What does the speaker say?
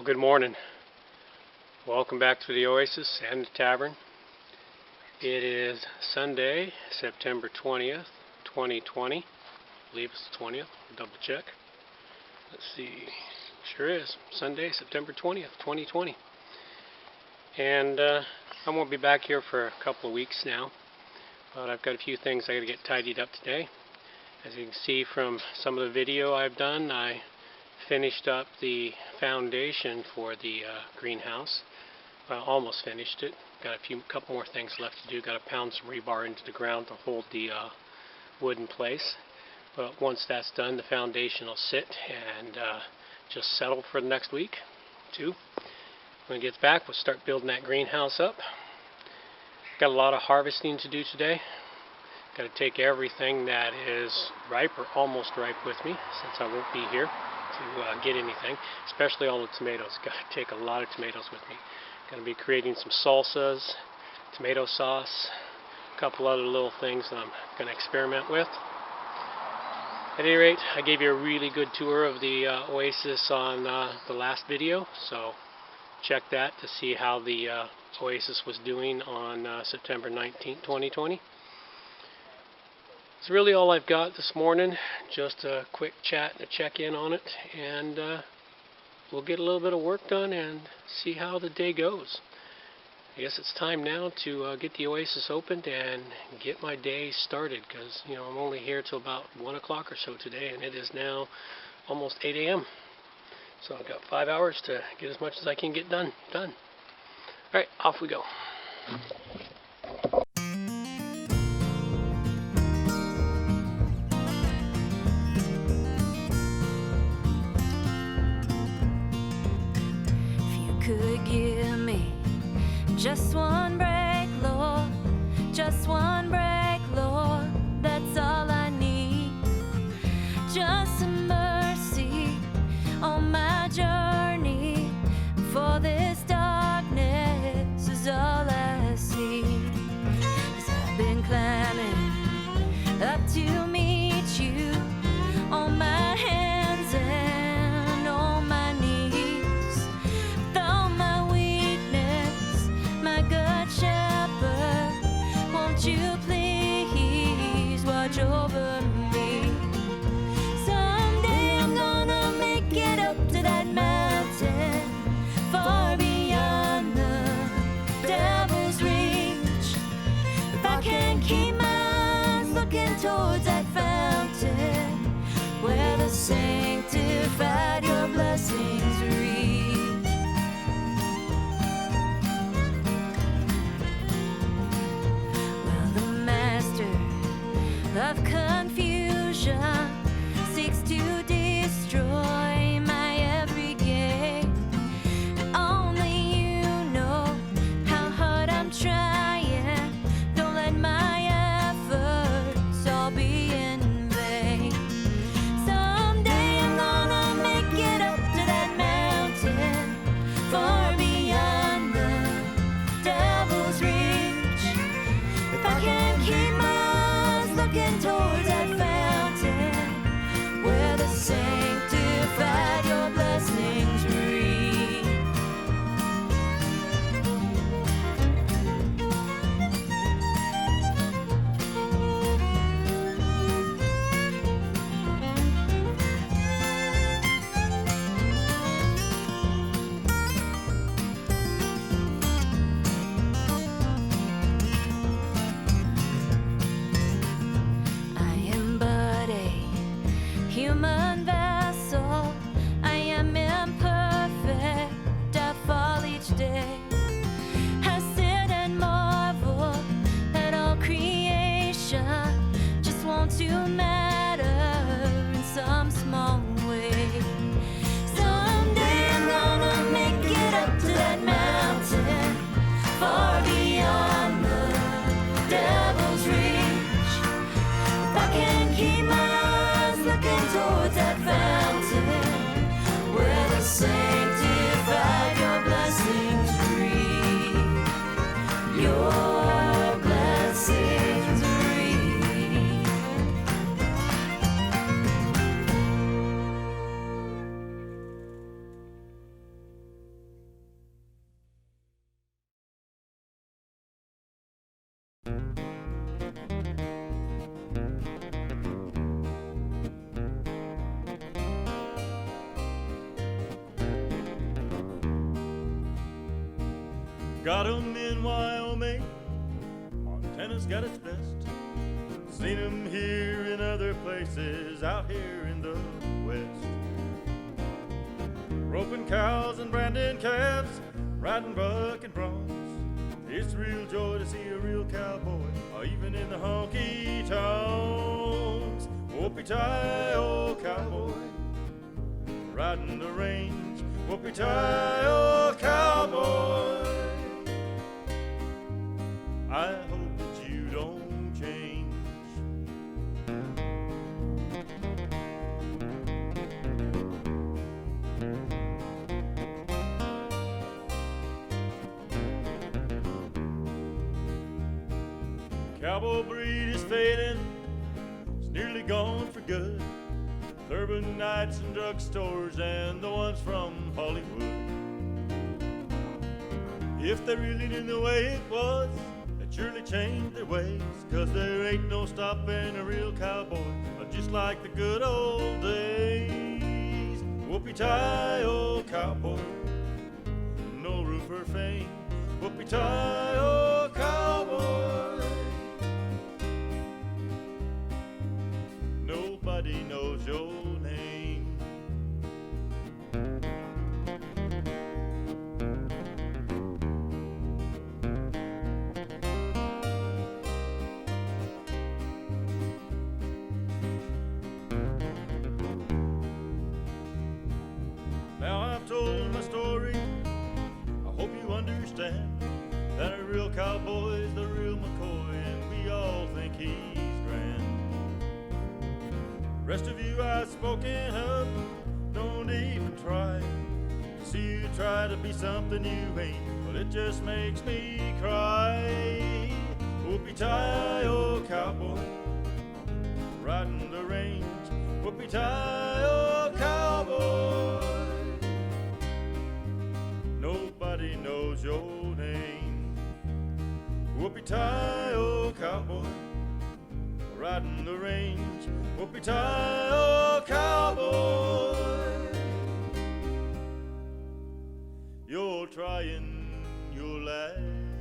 Well, good morning. Welcome back to the Oasis and the Tavern. It is Sunday, September 20th, 2020. I believe it's the 20th. Double check. Let's see. Sure is. Sunday, September 20th, 2020. And I won't be back here for a couple of weeks now, but I've got a few things I got to get tidied up today. As you can see from some of the video I've done, I finished up the foundation for the greenhouse. Well, almost finished it. Got a couple more things left to do. Got to pound some rebar into the ground to hold the wood in place. But once that's done, the foundation will sit and just settle for the next week, two. When it gets back, we'll start building that greenhouse up. Got a lot of harvesting to do today. Got to take everything that is ripe or almost ripe with me, since I won't be here to get anything, especially all the tomatoes. Got to take a lot of tomatoes with me. Going to be creating some salsas, tomato sauce, a couple other little things that I'm going to experiment with. At any rate, I gave you a really good tour of the Oasis on the last video, so check that to see how the Oasis was doing on September 19th, 2020. That's really all I've got this morning. Just a quick chat and a check-in on it, and we'll get a little bit of work done and see how the day goes. I guess it's time now to get the Oasis opened and get my day started, because I'm only here till about 1 o'clock or so today, and it is now almost 8 a.m. So I've got 5 hours to get as much as I can get done. Alright, off we go. Could give me just one break, Lord, just one break, Lord, that's all I need. Just some mercy on my journey, for this darkness is all I see. 'Cause I've been climbing up to meet you on my hands and on my knees. Though my weakness, my good shepherd, won't you please watch over me? Someday I'm gonna make it up to that mountain, far beyond the devil's reach. If I can keep my eyes looking towards that fountain, where the sanctified your blessings reach. Well, the master of confusion seeks to destroy my every gain. And only you know how hard I'm trying. Don't let my efforts all be in vain. Someday Got 'em in Wyoming, Montana's got its best. Seen 'em here in other places, out here in the West. Roping cows and branding calves, riding buck and bronze. It's a real joy to see a real cowboy, even in the honky tonks. Whoopie-tie, old cowboy, riding the range. Whoopie-tie, old cowboy, I hope that you don't change. Cowboy breed is fading, it's nearly gone for good. Urban nights and drugstores and the ones from Hollywood. If they really knew the way it was, they'd surely change their ways. 'Cause there ain't no stopping a real cowboy, just like the good old days. Whoopie-tie, old cowboy, no room for fame. Whoopie-tie, old cowboy, nobody knows your name. Now I've told my story, I hope you understand that a real cowboy's the real McCoy, and we all think he's grand. Rest of you I've spoken of, don't even try to see you try to be something you ain't. Well, it just makes me cry. Whoopie-tie, old cowboy, riding the range. Whoopie-tie, old cowboy, nobody knows your name. Whoopie-tie, old cowboy, riding the range. Whoopie-tie, old cowboy, you're trying your last.